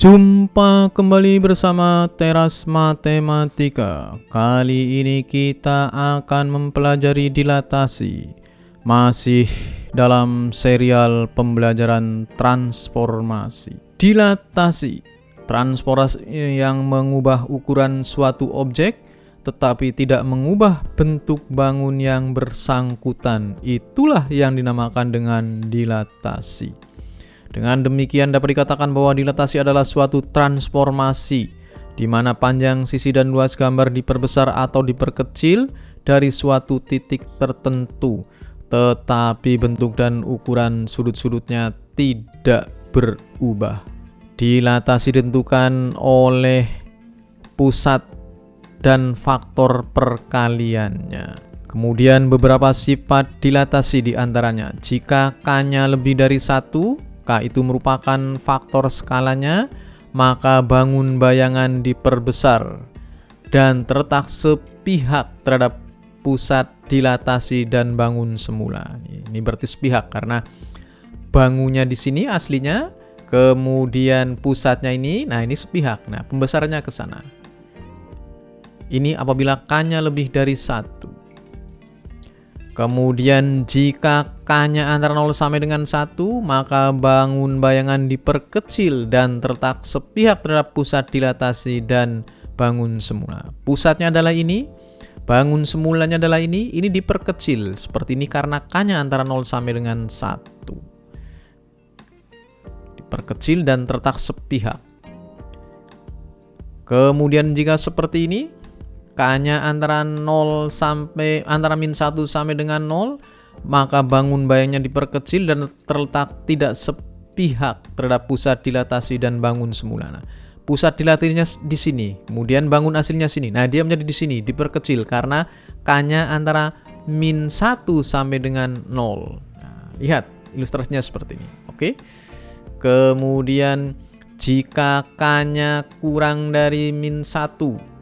Jumpa kembali bersama Teras Matematika. Kali ini kita akan mempelajari dilatasi. Masih dalam serial pembelajaran transformasi. Dilatasi, transformasi yang mengubah ukuran suatu objek tetapi tidak mengubah bentuk bangun yang bersangkutan. Itulah yang dinamakan dengan dilatasi. Dengan demikian dapat dikatakan bahwa dilatasi adalah suatu transformasi di mana panjang sisi dan luas gambar diperbesar atau diperkecil dari suatu titik tertentu, tetapi bentuk dan ukuran sudut-sudutnya tidak berubah. Dilatasi ditentukan oleh pusat dan faktor perkaliannya. Kemudian beberapa sifat dilatasi diantaranya, jika K-nya lebih dari 1, K itu merupakan faktor skalanya, maka bangun bayangan diperbesar dan terletak sepihak terhadap pusat dilatasi dan bangun semula. Ini berarti sepihak karena bangunnya di sini aslinya, kemudian pusatnya ini, nah ini sepihak. Nah, pembesarannya ke sana. Ini apabila K-nya lebih dari 1. Kemudian jika K-nya antara 0 sampai dengan 1, maka bangun bayangan diperkecil dan terletak sepihak terhadap pusat dilatasi dan bangun semula. Pusatnya adalah ini, bangun semulanya adalah ini diperkecil seperti ini karena K-nya antara 0 sampai dengan 1. Diperkecil dan terletak sepihak. Kemudian jika seperti ini, K-nya antara min 1 sampai dengan 0, maka bangun bayangnya diperkecil dan terletak tidak sepihak terhadap pusat dilatasi dan bangun semula. Nah, pusat dilatasinya di sini, kemudian bangun aslinya sini. Nah, dia menjadi di sini, diperkecil karena K-nya antara min 1 sampai dengan 0. Nah, lihat ilustrasinya seperti ini. Oke. Kemudian jika K-nya kurang dari min 1,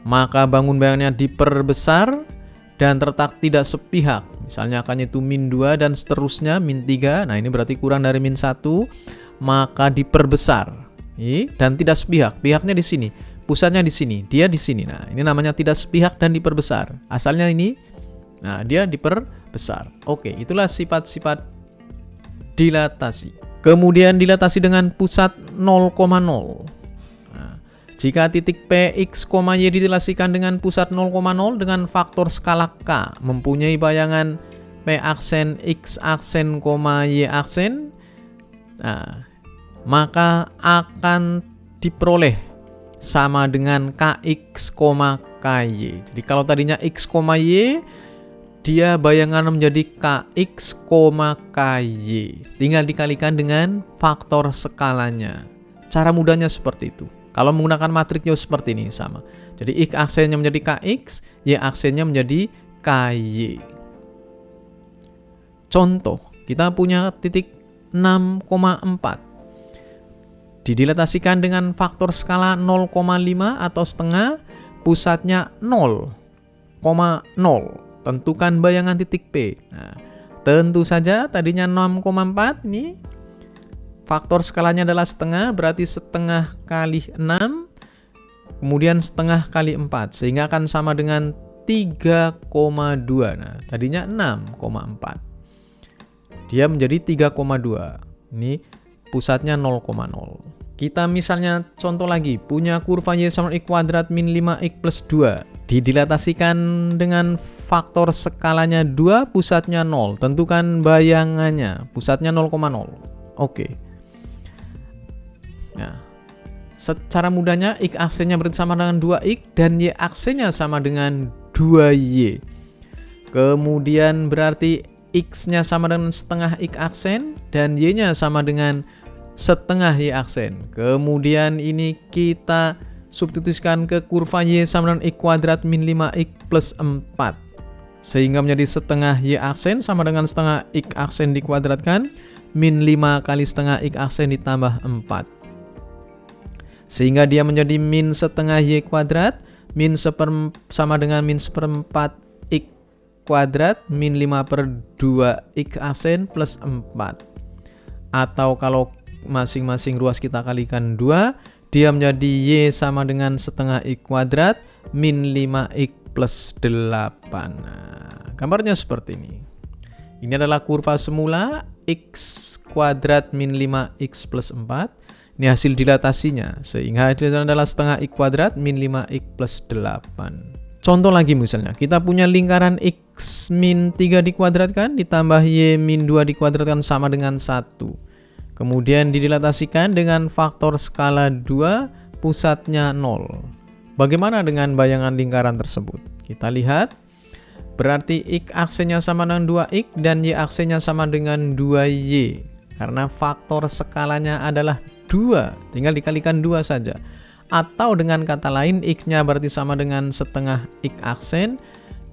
maka bangun bayangannya diperbesar dan terletak tidak sepihak. Misalnya K-nya itu min 2 dan seterusnya min 3. Nah, ini berarti kurang dari min 1, maka diperbesar. Dan tidak sepihak. Pihaknya di sini, pusatnya di sini, dia di sini. Nah, ini namanya tidak sepihak dan diperbesar. Asalnya ini, nah dia diperbesar. Oke, itulah sifat-sifat dilatasi. Kemudian dilatasi dengan pusat 0,0. Jika titik P, X, Y didilatasikan dengan pusat 0,0 dengan faktor skala K mempunyai bayangan P aksen, X aksen, Y aksen, nah, maka akan diperoleh sama dengan KX, KY. Jadi kalau tadinya X, Y, dia bayangan menjadi KX, KY. Tinggal dikalikan dengan faktor skalanya. Cara mudahnya seperti itu. Kalau menggunakan matriksnya seperti ini sama. Jadi X aksennya menjadi KX, Y aksennya menjadi KY. Contoh, kita punya titik 6,4. Didilatasikan dengan faktor skala 0,5 atau setengah, pusatnya 0,0. Tentukan bayangan titik P. Nah, tentu saja tadinya 6,4 ini faktor skalanya adalah setengah, berarti setengah kali 6, kemudian setengah kali 4, sehingga akan sama dengan 3,2. Nah, tadinya 6,4. Dia menjadi 3,2. Ini pusatnya 0,0. Kita misalnya contoh lagi, punya kurva Y sama X kuadrat min 5X plus 2. Didilatasikan dengan faktor skalanya 2, pusatnya 0. Tentukan bayangannya, pusatnya 0,0. Oke. Nah, secara mudahnya X aksennya berarti sama dengan 2X dan Y aksennya sama dengan 2Y. Kemudian berarti X-nya sama dengan setengah X aksen dan Y-nya sama dengan setengah Y aksen. Kemudian ini kita substitusikan ke kurva Y sama dengan X kuadrat min 5X plus 4. Sehingga menjadi setengah Y aksen sama dengan setengah X aksen dikuadratkan min 5 kali setengah X aksen ditambah 4. Sehingga dia menjadi min setengah Y kuadrat, sama dengan min seperempat X kuadrat, min 5/2 X aksen plus 4. Atau kalau masing-masing ruas kita kalikan 2, dia menjadi Y sama dengan setengah X kuadrat min 5X plus 8. Nah, gambarnya seperti ini. Ini adalah kurva semula X kuadrat min 5X plus 4. Ini hasil dilatasinya, sehingga hasilnya adalah setengah X kuadrat min 5X plus 8. Contoh lagi misalnya, kita punya lingkaran X min 3 dikuadratkan ditambah Y min 2 dikuadratkan sama dengan 1. Kemudian didilatasikan dengan faktor skala 2, pusatnya 0. Bagaimana dengan bayangan lingkaran tersebut? Kita lihat, berarti X aksennya sama dengan 2X dan Y aksennya sama dengan 2Y. Karena faktor skalanya adalah 2, tinggal dikalikan 2 saja. Atau dengan kata lain, X-nya berarti sama dengan setengah X aksen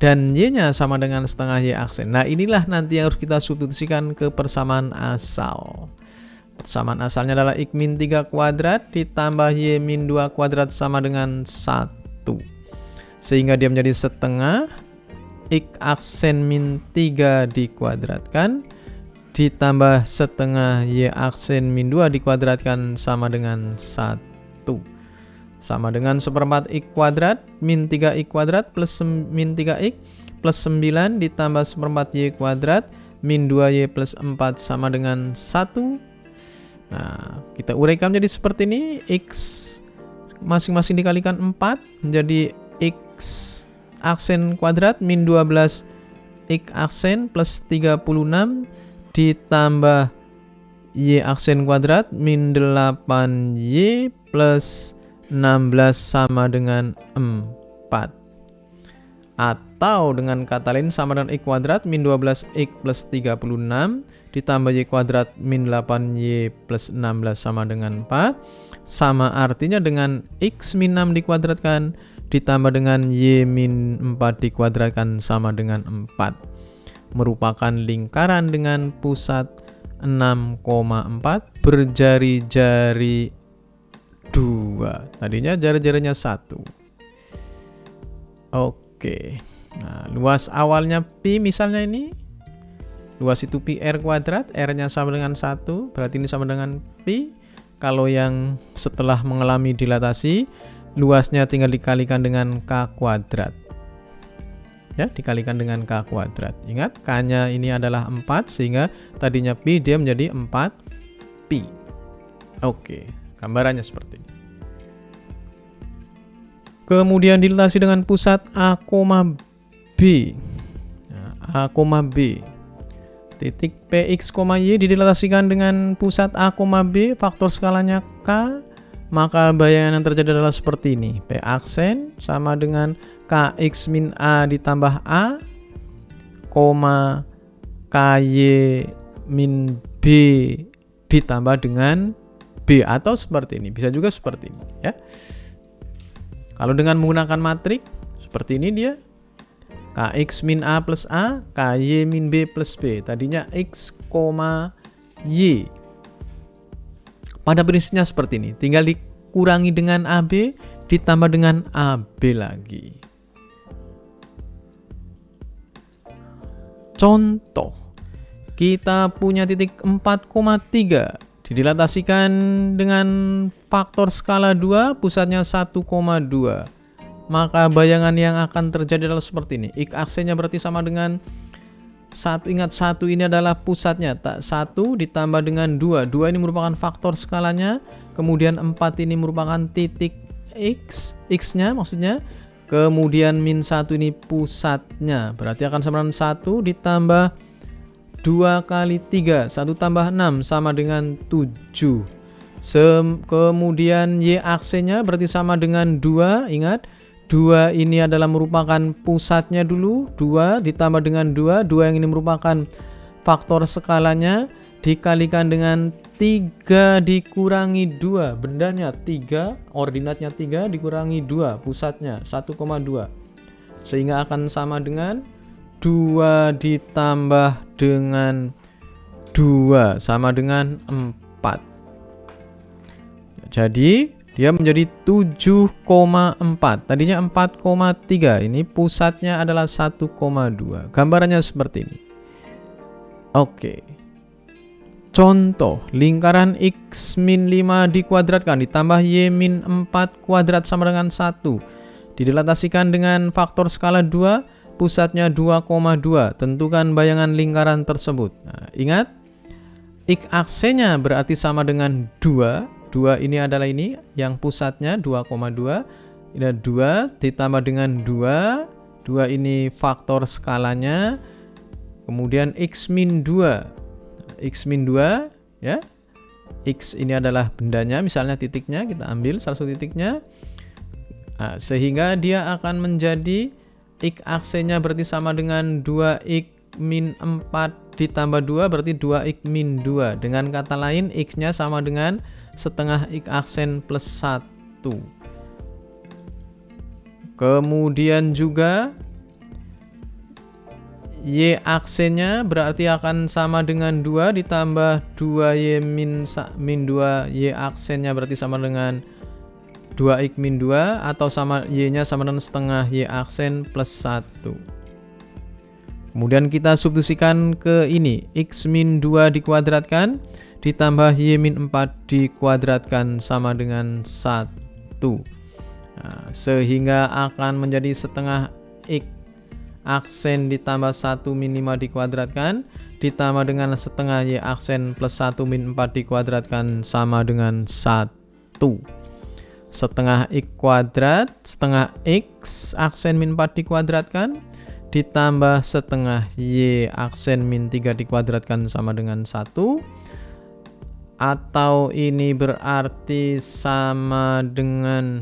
dan Y-nya sama dengan setengah Y aksen. Nah, inilah nanti yang harus kita substitusikan ke persamaan asal. Persamaan asalnya adalah X min 3 kuadrat ditambah Y min 2 kuadrat sama dengan 1. Sehingga dia menjadi setengah X aksen min 3 dikuadratkan ditambah setengah Y aksen min 2 dikuadratkan sama dengan 1. Sama dengan seperempat X kuadrat min 3X kuadrat plus min 3X plus 9 ditambah seperempat Y kuadrat min 2Y plus 4 sama dengan 1. Nah, kita uraikan menjadi seperti ini. X masing-masing dikalikan 4 menjadi X aksen kuadrat min 12 X aksen plus 36 ditambah Y aksen kuadrat min 8Y plus 16 sama dengan 4. Atau dengan kata lain sama dengan X kuadrat min 12X plus 36 ditambah Y kuadrat min 8Y plus 16 sama dengan 4. Sama artinya dengan X min 6 dikuadratkan ditambah dengan Y min 4 dikuadratkan sama dengan 4. Merupakan lingkaran dengan pusat 6,4 berjari-jari 2. Tadinya jari-jarinya 1. Oke. Nah, luas awalnya pi misalnya ini. Luas itu pi r kuadrat, r-nya sama dengan 1, berarti ini sama dengan pi. Kalau yang setelah mengalami dilatasi, luasnya tinggal dikalikan dengan k kuadrat. Ya, dikalikan dengan k kuadrat. Ingat, k-nya ini adalah 4, sehingga tadinya pi dia menjadi 4 pi. Oke. Gambarannya seperti ini. Kemudian dilatasi dengan pusat A, B. Nah, A, B. Titik PX, Y didilatasikan dengan pusat A, B, faktor skalanya K. Maka bayangan yang terjadi adalah seperti ini. P aksen sama dengan KX min A ditambah A, KY min B ditambah dengan B, atau seperti ini, bisa juga seperti ini ya. Kalau dengan menggunakan matrik seperti ini dia KX min A plus A, KY min B plus B. Tadinya X, Y. Pada prinsipnya seperti ini, tinggal dikurangi dengan AB ditambah dengan AB lagi. Contoh, kita punya titik 4,3 didilatasikan dengan faktor skala 2, pusatnya 1,2. Maka bayangan yang akan terjadi adalah seperti ini. X aksennya berarti sama dengan 1. Ingat, 1 ini adalah pusatnya. 1 ditambah dengan 2. 2 ini merupakan faktor skalanya. Kemudian 4 ini merupakan titik X. X-nya maksudnya. Kemudian min 1 ini pusatnya. Berarti akan sama dengan 1 ditambah 2 kali 3, 1 tambah 6 sama dengan 7. Kemudian Y aksennya berarti sama dengan 2. Ingat, 2 ini adalah merupakan pusatnya dulu. 2 ditambah dengan 2. 2 yang ini merupakan faktor skalanya. Dikalikan dengan 3 dikurangi 2. Bendanya 3, ordinatnya 3 dikurangi 2. Pusatnya 1,2. Sehingga akan sama dengan 2 ditambah dengan 2 sama dengan 4. Jadi dia menjadi 7,4. Tadinya 4,3. Ini pusatnya adalah 1,2. Gambarannya seperti ini. Oke. Contoh, lingkaran X min 5 dikuadratkan ditambah Y min 4 kuadrat sama dengan 1. Direlatasikan dengan faktor skala 2, pusatnya 2,2. Tentukan bayangan lingkaran tersebut. Nah, ingat, X aksenya berarti sama dengan 2. 2 ini adalah ini, yang pusatnya 2,2. Ini 2 ditambah dengan 2. 2 ini faktor skalanya. Kemudian X min 2. X min 2 ya. X ini adalah bendanya, misalnya titiknya, kita ambil salah satu titiknya. Nah, sehingga dia akan menjadi X aksenya berarti sama dengan 2X min 4 ditambah 2 berarti 2X min 2. Dengan kata lain, X-nya sama dengan setengah X aksen plus 1. Kemudian juga Y aksennya berarti akan sama dengan 2 ditambah 2Y min 2. Y aksennya berarti sama dengan 2X min 2 atau sama Y-nya sama dengan setengah Y aksen plus 1. Kemudian kita substitusikan ke ini. X min 2 dikuadratkan ditambah Y min 4 dikuadratkan sama dengan 1. Nah, sehingga akan menjadi setengah X aksen ditambah 1 min 5 dikuadratkan ditambah dengan setengah Y aksen plus 1 min 4 dikuadratkan sama dengan 1. Setengah X kuadrat, setengah X aksen min 4 dikuadratkan ditambah setengah Y aksen min 3 dikuadratkan sama dengan 1. Atau ini berarti sama dengan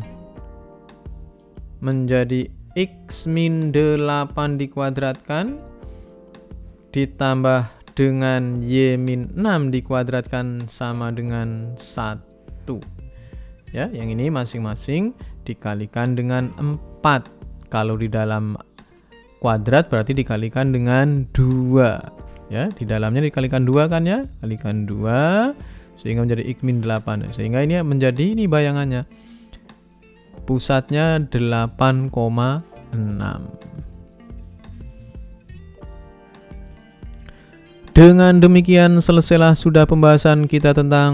menjadi X min 8 dikuadratkan ditambah dengan Y min 6 dikuadratkan sama dengan 1. Ya, yang ini masing-masing dikalikan dengan 4. Kalau di dalam kuadrat berarti dikalikan dengan 2. Ya, di dalamnya dikalikan 2 kan ya? Kalikan 2 sehingga menjadi X min 8. Sehingga ini menjadi ini bayangannya. Pusatnya 8,6. Dengan demikian selesailah sudah pembahasan kita tentang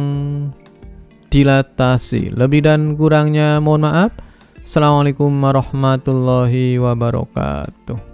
dilatasi. Lebih dan kurangnya mohon maaf. Assalamualaikum warahmatullahi wabarakatuh.